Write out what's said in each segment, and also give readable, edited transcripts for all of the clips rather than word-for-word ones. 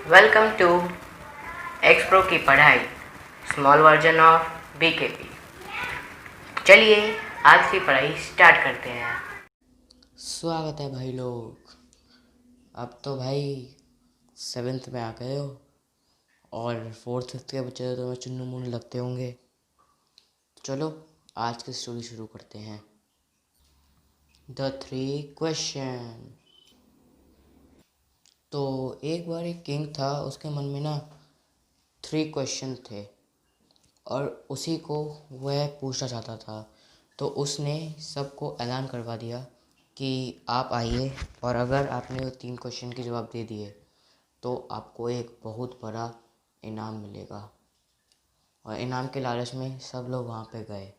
Welcome to Xpro की पढ़ाई small version of BKP. चलिए आज की पढ़ाई स्टार्ट करते हैं। स्वागत है भाई लोग। अब तो भाई 7th में आ गए हो और 4th 5th के बच्चे तो मैं चुन्नू मुन्नू लगते होंगे। चलो आज की स्टोरी शुरू करते हैं। The 3 question. तो एक बार एक किंग था, उसके मन में ना 3 क्वेश्चन थे और उसी को वह पूछना चाहता था। तो उसने सबको ऐलान करवा दिया कि आप आइए, और अगर आपने वो 3 क्वेश्चन के जवाब दे दिए तो आपको एक बहुत बड़ा इनाम मिलेगा। और इनाम के लालच में सब लोग वहाँ पे गए।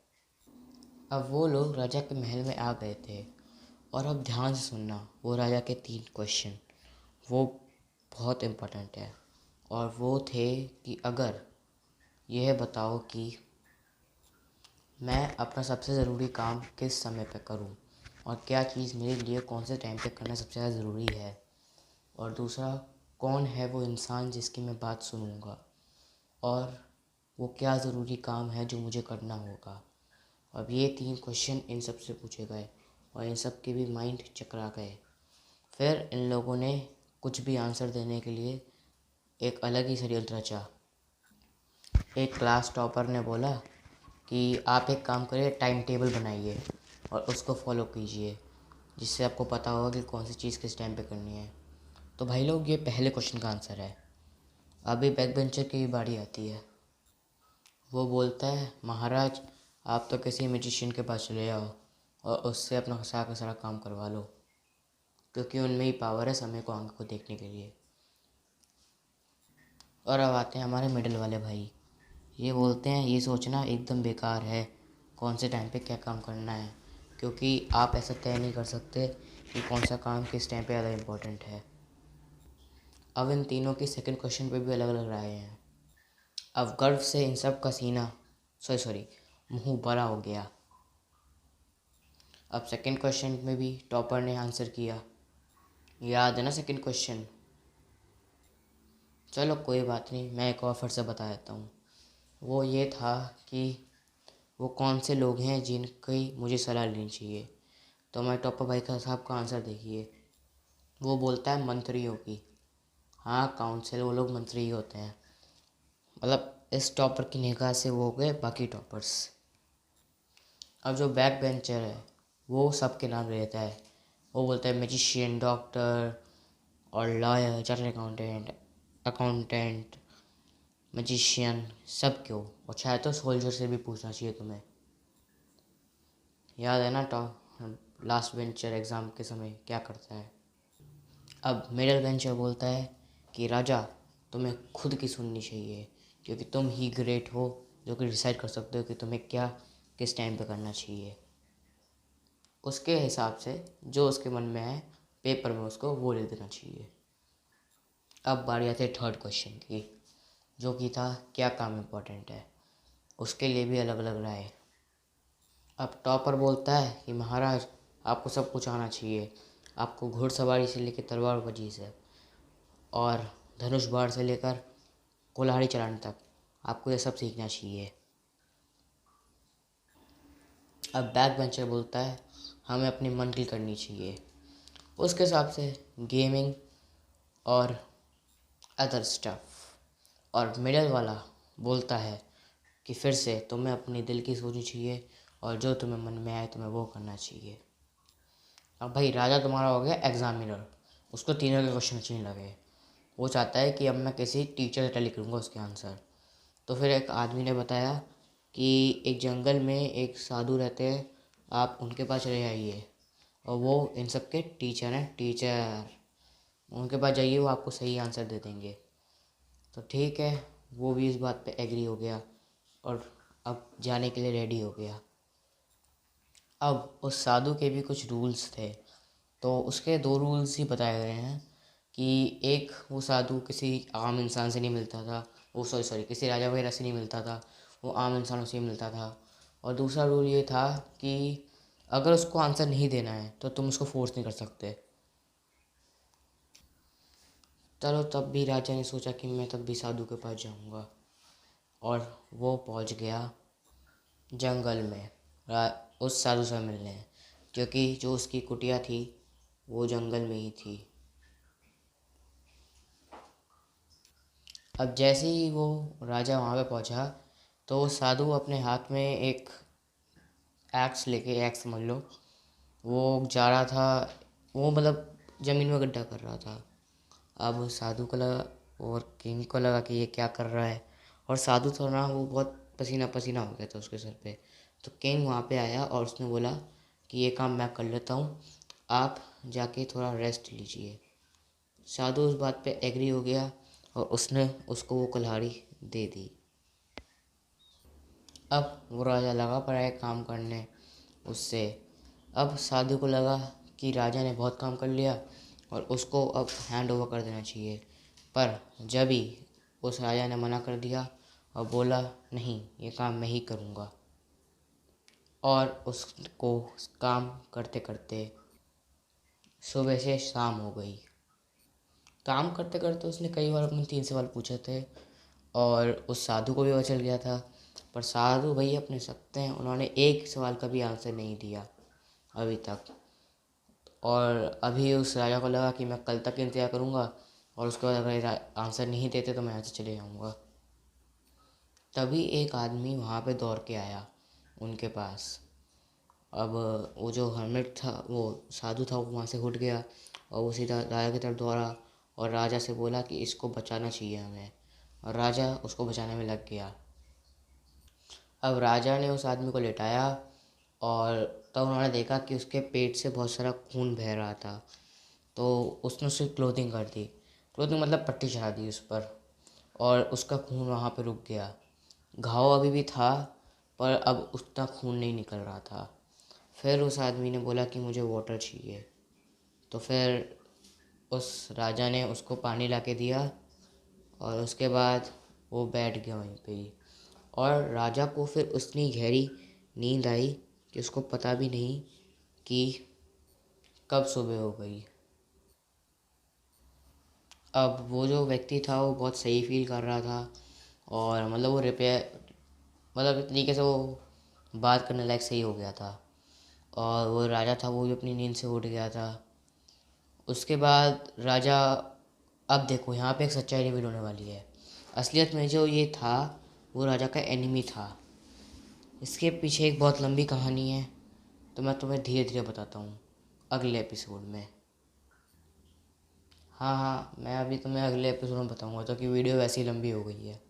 अब वो लोग राजा के महल में आ गए थे, और अब ध्यान से सुनना, वो राजा के 3 क्वेश्चन वो बहुत इम्पोर्टेंट है। और वो थे कि अगर यह बताओ कि मैं अपना सबसे ज़रूरी काम किस समय पे करूं, और क्या चीज़ मेरे लिए कौन से टाइम पे करना सबसे ज़्यादा ज़रूरी है। और दूसरा, कौन है वो इंसान जिसकी मैं बात सुनूंगा, और वो क्या ज़रूरी काम है जो मुझे करना होगा। अब ये 3 क्वेश्चन इन सब से पूछे गए और इन सब के भी माइंड चकरा गए। फिर इन लोगों ने कुछ भी आंसर देने के लिए एक अलग ही षड्यंत्र रचा। एक क्लास टॉपर ने बोला कि आप एक काम करिए, टाइम टेबल बनाइए और उसको फॉलो कीजिए, जिससे आपको पता होगा कि कौन सी चीज़ किस टाइम पे करनी है। तो भाई लोग, ये पहले क्वेश्चन का आंसर है। अभी बैक बेंचर की बारी आती है। वो बोलता है, महाराज आप तो किसी मैजिशियन के पास चले जाओ और उससे अपना सारा का सारा काम करवा लो, क्योंकि उनमें ही पावर है समय को आंख को देखने के लिए। और अब आते हैं हमारे मिडिल वाले भाई। ये बोलते हैं ये सोचना एकदम बेकार है कौन से टाइम पे क्या काम करना है, क्योंकि आप ऐसा तय नहीं कर सकते कि कौन सा काम किस टाइम पे ज़्यादा इम्पोर्टेंट है। अब इन तीनों की सेकंड क्वेश्चन पे भी अलग अलग राय हैं। अब गर्व से इन सब का सीना सॉरी मुंह बड़ा हो गया। अब सेकंड क्वेश्चन में भी टॉपर ने आंसर किया। याद है ना सेकंड क्वेश्चन? चलो कोई बात नहीं, मैं एक और फिर से बता देता हूँ। वो ये था कि वो कौन से लोग हैं जिनकी मुझे सलाह लेनी चाहिए। तो मैं टॉपर भाई का साहब का आंसर देखिए। वो बोलता है मंत्रियों की। हाँ, काउंसिल वो लोग मंत्री ही होते हैं। मतलब इस टॉपर की निगाह से वो हो गए बाकी टॉपर्स। अब जो बैक बेंचर है वो सबके नाम ले लेता है। वो बोलता है मैजिशियन, डॉक्टर और lawyer, chartered accountant, accountant, magician, सब क्यों। और चाहे तो सोल्जर से भी पूछना चाहिए तुम्हें। याद है ना टॉप लास्ट बेंचर एग्ज़ाम के समय क्या करता है। अब मिडिल बेंचर बोलता है कि राजा तुम्हें खुद की सुननी चाहिए, क्योंकि तुम ही ग्रेट हो जो कि डिसाइड कर सकते हो कि तुम्हें क्या किस टाइम पे करना चाहिए। उसके हिसाब से जो उसके मन में है पेपर में उसको वो लिख देना चाहिए। अब बारी आती है थर्ड क्वेश्चन की, जो कि था क्या काम इम्पोर्टेंट है। उसके लिए भी अलग अलग राय। अब टॉपर बोलता है कि महाराज आपको सब कुछ आना चाहिए। आपको घुड़सवारी से लेकर तलवारबाजी से और धनुष बाण से लेकर कुल्हाड़ी चलाने तक आपको ये सब सीखना चाहिए। अब बैक बेंचर बोलता है हमें अपनी मंजिल करनी चाहिए, उसके हिसाब से गेमिंग और अदर स्टफ। और मिडल वाला बोलता है कि फिर से तुम्हें अपनी दिल की सोचनी चाहिए और जो तुम्हें मन में आए तुम्हें वो करना चाहिए। अब भाई राजा तुम्हारा हो गया एग्जामिनर, उसको तीनों के क्वेश्चन अच्छे नहीं लगे। वो चाहता है कि अब मैं किसी टीचर से लिखूँगा उसके आंसर। तो फिर एक आदमी ने बताया कि एक जंगल में एक साधु रहते हैं, आप उनके पास चले जाइए और वो इन सब के टीचर हैं। टीचर उनके पास जाइए, वो आपको सही आंसर दे देंगे। तो ठीक है, वो भी इस बात पे एग्री हो गया और अब जाने के लिए रेडी हो गया। अब उस साधु के भी कुछ रूल्स थे, तो उसके 2 रूल्स ही बताए गए हैं कि एक, वो साधु किसी आम इंसान से नहीं मिलता था। वो सॉरी किसी राजा वगैरह से नहीं मिलता था, वो आम इंसानों से ही मिलता था। और दूसरा रूल ये था कि अगर उसको आंसर नहीं देना है तो तुम उसको फोर्स नहीं कर सकते। चलो तब भी राजा ने सोचा कि मैं तब भी साधु के पास जाऊंगा, और वो पहुंच गया जंगल में उस साधु से मिलने, क्योंकि जो उसकी कुटिया थी वो जंगल में ही थी। अब जैसे ही वो राजा वहाँ पे पहुँचा तो वो साधु अपने हाथ में एक एक्स लेके, एक्स समझ लो, वो जा रहा था। वो मतलब ज़मीन में गड्ढा कर रहा था। अब साधु को लगा और किंग को लगा कि ये क्या कर रहा है, और साधु तो ना वो बहुत पसीना पसीना हो गया था उसके सर पे। तो किंग वहाँ पे आया और उसने बोला कि ये काम मैं कर लेता हूँ, आप जाके थोड़ा रेस्ट लीजिए। साधु उस बात पे एग्री हो गया और उसने उसको वो कुल्हाड़ी दे दी। अब वो राजा लगा पड़ा है काम करने उससे। अब साधु को लगा कि राजा ने बहुत काम कर लिया और उसको अब हैंड ओवर कर देना चाहिए, पर जब ही उस राजा ने मना कर दिया और बोला नहीं, ये काम मैं ही करूँगा। और उसको काम करते करते सुबह से शाम हो गई। काम करते करते उसने कई बार अपने 3 सवाल पूछे थे और उस साधु को भी पता चल गया था, पर साधु भैया अपने सकते हैं, उन्होंने एक सवाल का भी आंसर नहीं दिया अभी तक। और अभी उस राजा को लगा कि मैं कल तक इंतजार करूँगा और उसके बाद अगर आंसर नहीं देते तो मैं यहाँ से चले जाऊँगा। तभी एक आदमी वहाँ पे दौड़ के आया उनके पास। अब वो जो हर्मिट था, वो साधु था, वो वहाँ से उठ गया और वो सीधा राजा की तरफ दौड़ा और राजा से बोला कि इसको बचाना चाहिए हमें, और राजा उसको बचाने में लग गया। अब राजा ने उस आदमी को लेटाया और तब उन्होंने देखा कि उसके पेट से बहुत सारा खून बह रहा था। तो उसने उसकी क्लोथिंग कर दी, क्लोथिंग मतलब पट्टी चढ़ा दी उस पर, और उसका खून वहाँ पे रुक गया। घाव अभी भी था पर अब उतना खून नहीं निकल रहा था। फिर उस आदमी ने बोला कि मुझे वाटर चाहिए, तो फिर उस राजा ने उसको पानी ला के दिया और उसके बाद वो बैठ गया वहीं पे ही। और राजा को फिर उतनी गहरी नींद आई कि उसको पता भी नहीं कि कब सुबह हो गई। अब वो जो व्यक्ति था वो बहुत सही फील कर रहा था, और मतलब वो रिपेयर, मतलब एक तरीके से वो बात करने लायक सही हो गया था। और वो राजा था वो भी अपनी नींद से उठ गया था। उसके बाद राजा, अब देखो यहाँ पे एक सच्चाई रिवील होने वाली है। असलियत में जो ये था वो राजा का एनिमी था। इसके पीछे एक बहुत लंबी कहानी है, तो मैं तुम्हें धीरे धीरे बताता हूँ अगले एपिसोड में। हाँ हाँ, मैं अभी तुम्हें अगले एपिसोड में बताऊँगा, तो कि वीडियो वैसे ही लंबी हो गई है।